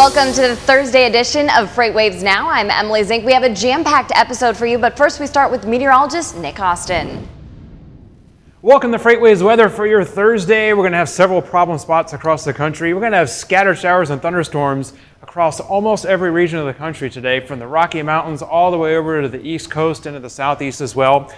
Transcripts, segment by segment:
Welcome to the Thursday edition of FreightWaves Now. I'm Emily Zink. We have a jam-packed episode for you, but first we start with meteorologist Nick Austin. Welcome to FreightWaves weather for your Thursday. We're going to have several problem spots across the country. We're going to have scattered showers and thunderstorms across almost every region of the country today, from the Rocky Mountains all the way over to the East Coast and to the Southeast as well.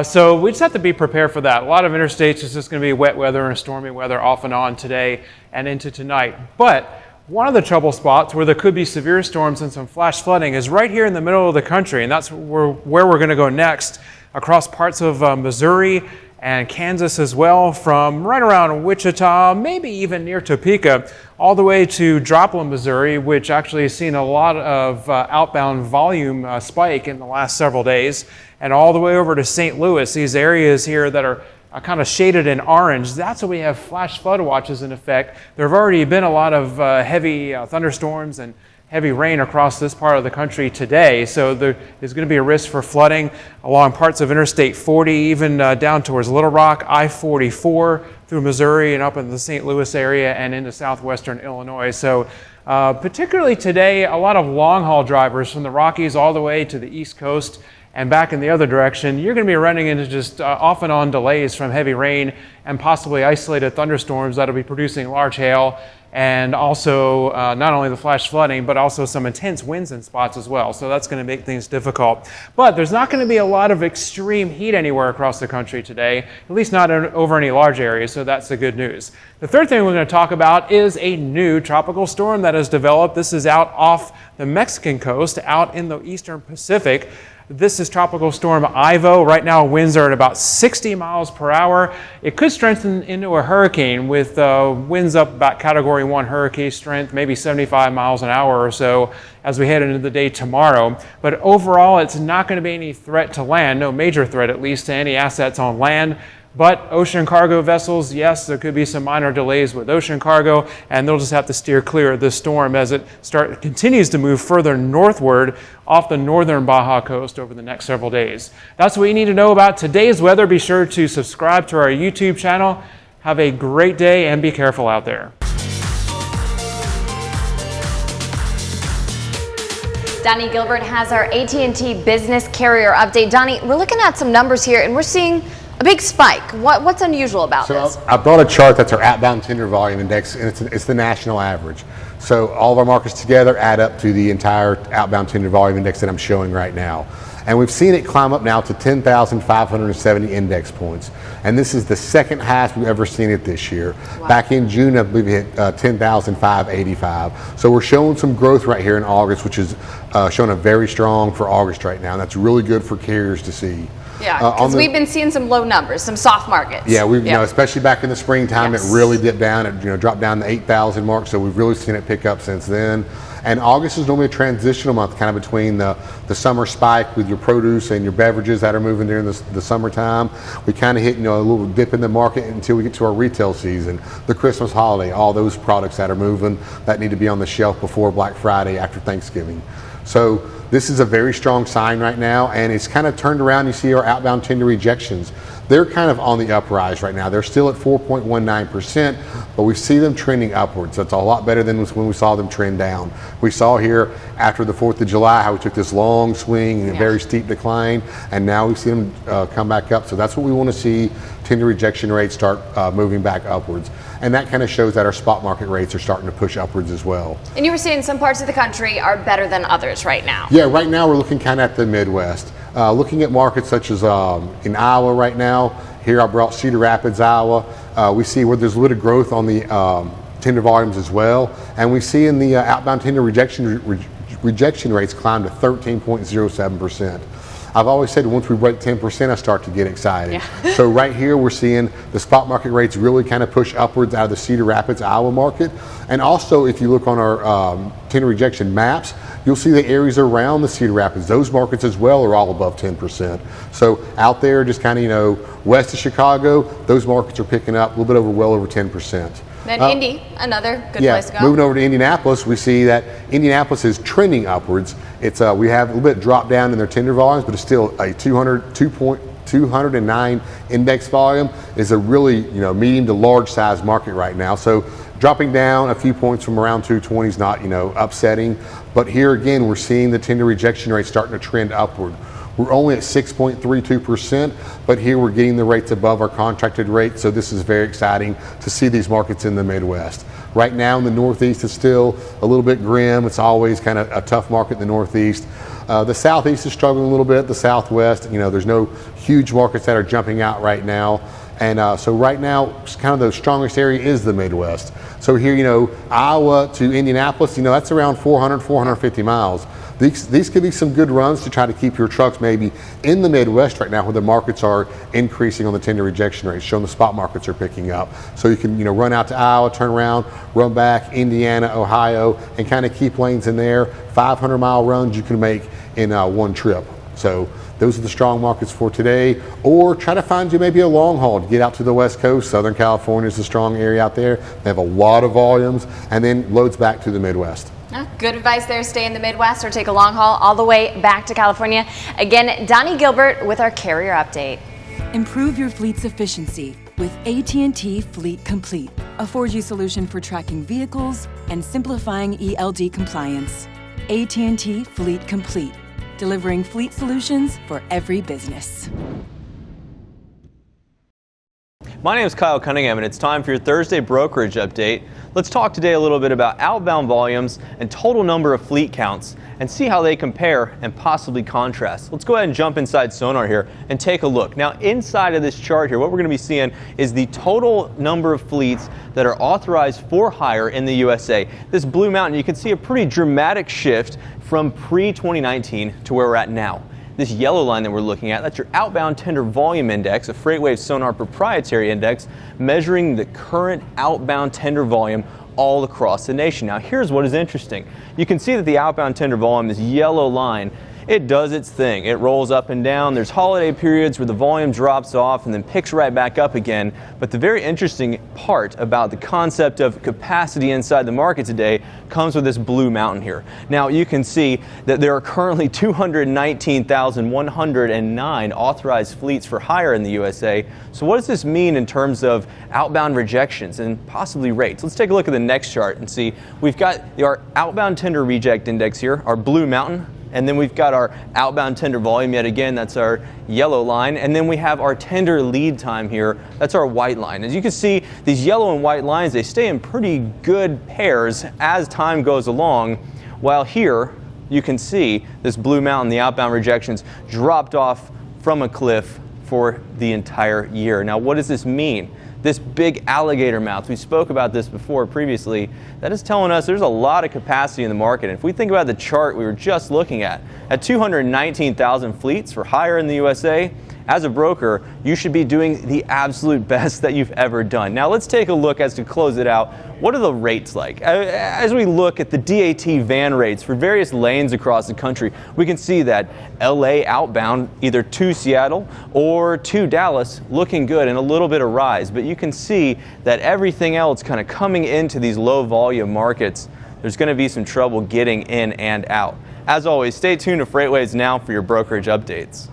So we just have to be prepared for that. A lot of interstates is just going to be wet weather and stormy weather off and on today and into tonight. But one of the trouble spots where there could be severe storms and some flash flooding is right here in the middle of the country, and that's where we're going to go next, across parts of Missouri and Kansas as well, from right around Wichita, maybe even near Topeka, all the way to Joplin, Missouri, which actually has seen a lot of outbound volume spike in the last several days, and all the way over to St. Louis. These areas here that are kind of shaded in orange, that's where we have flash flood watches in effect. There have already been a lot of heavy thunderstorms and heavy rain across this part of the country today, so there is going to be a risk for flooding along parts of Interstate 40, even down towards Little Rock, I-44 through Missouri and up in the St. Louis area and into southwestern Illinois. So particularly today, a lot of long-haul drivers from the Rockies all the way to the East Coast and back in the other direction, you're going to be running into just off and on delays from heavy rain and possibly isolated thunderstorms that'll be producing large hail, and also not only the flash flooding, but also some intense winds in spots as well. So that's going to make things difficult. But there's not going to be a lot of extreme heat anywhere across the country today, at least not over any large areas, so that's the good news. The third thing we're going to talk about is a new tropical storm that has developed. This is out off the Mexican coast, out in the eastern Pacific. This is Tropical Storm Ivo. Right now, winds are at about 60 miles per hour. It could strengthen into a hurricane with winds up about Category 1 hurricane strength, maybe 75 miles an hour or so as we head into the day tomorrow. But overall, it's not going to be any threat to land, no major threat at least to any assets on land. But ocean cargo vessels, yes, there could be some minor delays with ocean cargo, and they'll just have to steer clear of this storm as it continues to move further northward off the northern Baja coast over the next several days. That's what you need to know about today's weather. Be sure to subscribe to our YouTube channel. Have a great day and be careful out there. Donny Gilbert has our AT&T Business Carrier Update. Donny, we're looking at some numbers here, and we're seeing a big spike. What's unusual about this? I brought a chart that's our outbound tender volume index, and it's the national average. So all of our markets together add up to the entire outbound tender volume index that I'm showing right now. And we've seen it climb up now to 10,570 index points. And this is the second highest we've ever seen it this year. Wow. Back in June, I believe it hit 10,585. So we're showing some growth right here in August, which is showing a very strong for August right now. And that's really good for carriers to see. Yeah, because we've been seeing some low numbers, some soft markets. Yeah, you know, especially back in the springtime, yes, it really dipped down. It dropped down the 8,000 mark. So we've really seen it pick up since then. And August is normally a transitional month, kind of between the summer spike with your produce and your beverages that are moving during the summertime. We kind of hit, a little dip in the market until we get to our retail season, the Christmas holiday, all those products that are moving that need to be on the shelf before Black Friday, after Thanksgiving. So this is a very strong sign right now, and it's kind of turned around. You see our outbound tender rejections. They're kind of on the uprise right now. They're still at 4.19%, but we see them trending upwards. That's a lot better than when we saw them trend down. We saw here after the 4th of July how we took this long swing and a very steep decline, and now we see them come back up. So that's what we want to see, tender rejection rates start moving back upwards. And that kind of shows that our spot market rates are starting to push upwards as well. And you were saying some parts of the country are better than others right now. Yeah, right now we're looking kind of at the Midwest. Looking at markets such as in Iowa right now, here I brought Cedar Rapids, Iowa. We see where there's a little growth on the tender volumes as well. And we see in the outbound tender rejection rates climb to 13.07%. I've always said once we break 10%, I start to get excited. Yeah. So right here, we're seeing the spot market rates really kind of push upwards out of the Cedar Rapids, Iowa market. And also, if you look on our tender rejection maps, you'll see the areas around the Cedar Rapids. Those markets as well are all above 10%. So out there, just kind of, west of Chicago, those markets are picking up a little bit well over 10%. Then Indy, another good place to go. Moving over to Indianapolis, we see that Indianapolis is trending upwards. It's we have a little bit drop down in their tender volumes, but it's still a 209 index volume. Is a really medium to large size market right now. So dropping down a few points from around 220 is not, upsetting. But here again, we're seeing the tender rejection rate starting to trend upward. We're only at 6.32%, but here we're getting the rates above our contracted rate, so this is very exciting to see these markets in the Midwest. Right now in the Northeast, it's still a little bit grim. It's always kind of a tough market in the Northeast. The Southeast is struggling a little bit. The Southwest, there's no huge markets that are jumping out right now. And so right now, kind of the strongest area is the Midwest. So here, Iowa to Indianapolis, that's around 400, 450 miles. These could be some good runs to try to keep your trucks maybe in the Midwest right now where the markets are increasing on the tender rejection rates, showing the spot markets are picking up. So you can, run out to Iowa, turn around, run back, Indiana, Ohio, and kind of keep lanes in there. 500-mile runs you can make in one trip. So those are the strong markets for today. Or try to find you maybe a long haul to get out to the West Coast. Southern California is a strong area out there. They have a lot of volumes, and then loads back to the Midwest. Good advice there. Stay in the Midwest or take a long haul all the way back to California. Again, Donny Gilbert with our carrier update. Improve your fleet's efficiency with AT&T Fleet Complete, a 4G solution for tracking vehicles and simplifying ELD compliance. AT&T Fleet Complete, delivering fleet solutions for every business. My name is Kyle Cunningham, and it's time for your Thursday brokerage update. Let's talk today a little bit about outbound volumes and total number of fleet counts and see how they compare and possibly contrast. Let's go ahead and jump inside Sonar here and take a look. Now, inside of this chart here, what we're going to be seeing is the total number of fleets that are authorized for hire in the USA. This blue mountain, you can see a pretty dramatic shift from pre-2019 to where we're at now. This yellow line that we're looking at, that's your outbound tender volume index, a FreightWaves Sonar proprietary index measuring the current outbound tender volume all across the nation. Now, here's what is interesting. You can see that the outbound tender volume, this yellow line, it does its thing. It rolls up and down. There's holiday periods where the volume drops off and then picks right back up again. But the very interesting part about the concept of capacity inside the market today comes with this blue mountain here. Now, you can see that there are currently 219,109 authorized fleets for hire in the USA. So what does this mean in terms of outbound rejections and possibly rates? Let's take a look at the next chart and see. We've got our outbound tender reject index here, our blue mountain. And then we've got our outbound tender volume yet again, that's our yellow line. And then we have our tender lead time here, that's our white line. As you can see, these yellow and white lines, they stay in pretty good pairs as time goes along, while here you can see this blue mountain, the outbound rejections, dropped off from a cliff for the entire year. Now, what does this mean? This big alligator mouth, we spoke about this before previously, that is telling us there's a lot of capacity in the market. And if we think about the chart we were just looking at 219,000 fleets for hire in the USA, as a broker, you should be doing the absolute best that you've ever done. Now let's take a look as to close it out. What are the rates like? As we look at the DAT van rates for various lanes across the country, we can see that LA outbound, either to Seattle or to Dallas, looking good and a little bit of rise. But you can see that everything else kind of coming into these low volume markets, there's going to be some trouble getting in and out. As always, stay tuned to FreightWaves Now for your brokerage updates.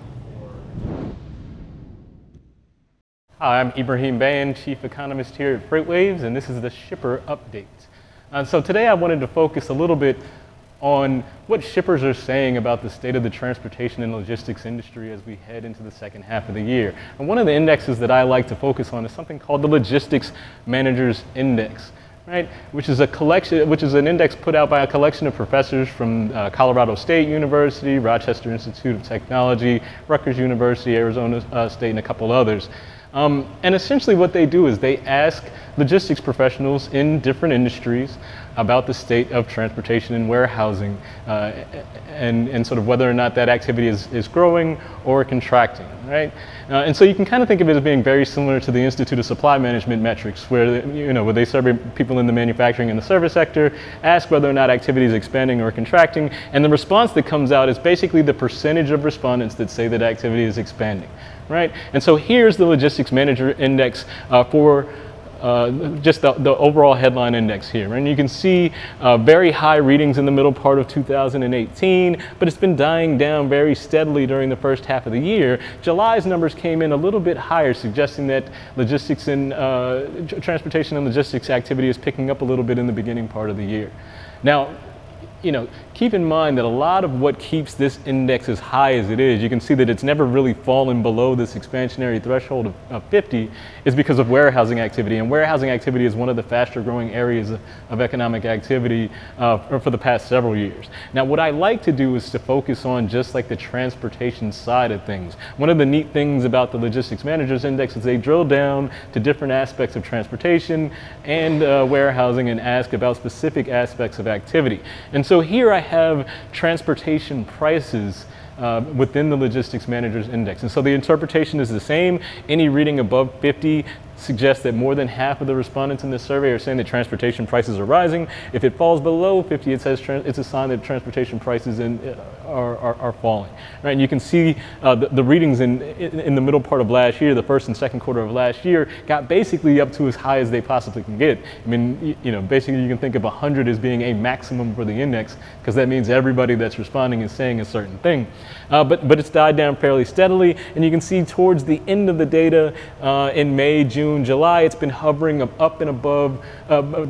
Hi, I'm Ibrahim Bayan, Chief Economist here at FreightWaves, and this is the Shipper Update. So today I wanted to focus a little bit on what shippers are saying about the state of the transportation and logistics industry as we head into the second half of the year. And one of the indexes that I like to focus on is something called the Logistics Managers Index, right? Which is an index put out by a collection of professors from Colorado State University, Rochester Institute of Technology, Rutgers University, Arizona State, and a couple others. And essentially what they do is they ask logistics professionals in different industries about the state of transportation and warehousing and sort of whether or not that activity is growing or contracting, right? And so you can kind of think of it as being very similar to the Institute of Supply Management metrics where they survey people in the manufacturing and the service sector, ask whether or not activity is expanding or contracting, and the response that comes out is basically the percentage of respondents that say that activity is expanding. Right? And so here's the Logistics Manager Index for just the overall headline index here. And you can see very high readings in the middle part of 2018, but it's been dying down very steadily during the first half of the year. July's numbers came in a little bit higher, suggesting that logistics and transportation and logistics activity is picking up a little bit in the beginning part of the year. Now, keep in mind that a lot of what keeps this index as high as it is, you can see that it's never really fallen below this expansionary threshold of 50, is because of warehousing activity. And warehousing activity is one of the faster growing areas of economic activity for the past several years. Now, what I like to do is to focus on just like the transportation side of things. One of the neat things about the Logistics Managers Index is they drill down to different aspects of transportation and warehousing and ask about specific aspects of activity. And so here I have transportation prices within the Logistics Managers Index. And so the interpretation is the same. Any reading above 50 suggests that more than half of the respondents in this survey are saying that transportation prices are rising. If it falls below 50, it says it's a sign that transportation prices are falling. Right? And you can see the readings in the middle part of last year, the first and second quarter of last year, got basically up to as high as they possibly can get. I mean, basically you can think of 100 as being a maximum for the index, because that means everybody that's responding is saying a certain thing. But it's died down fairly steadily, and you can see towards the end of the data in May, June, July, it's been hovering up and above,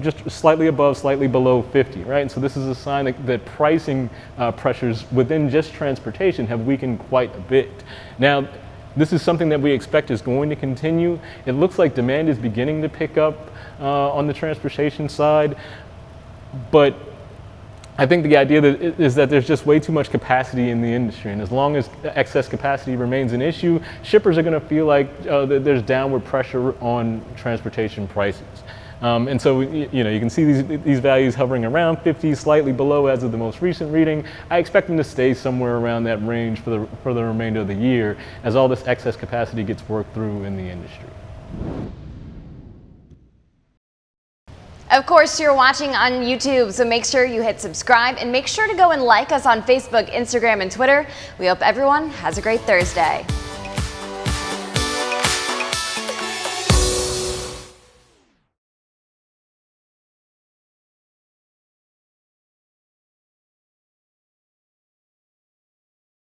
just slightly above, slightly below 50, right? And so this is a sign that pricing pressures within just transportation have weakened quite a bit. Now, this is something that we expect is going to continue. It looks like demand is beginning to pick up on the transportation side, but I think the idea is that there's just way too much capacity in the industry, and as long as excess capacity remains an issue, shippers are going to feel like there's downward pressure on transportation prices. And so, you can see these values hovering around 50, slightly below as of the most recent reading. I expect them to stay somewhere around that range for the remainder of the year as all this excess capacity gets worked through in the industry. Of course, you're watching on YouTube, so make sure you hit subscribe and make sure to go and like us on Facebook, Instagram, and Twitter. We hope everyone has a great Thursday.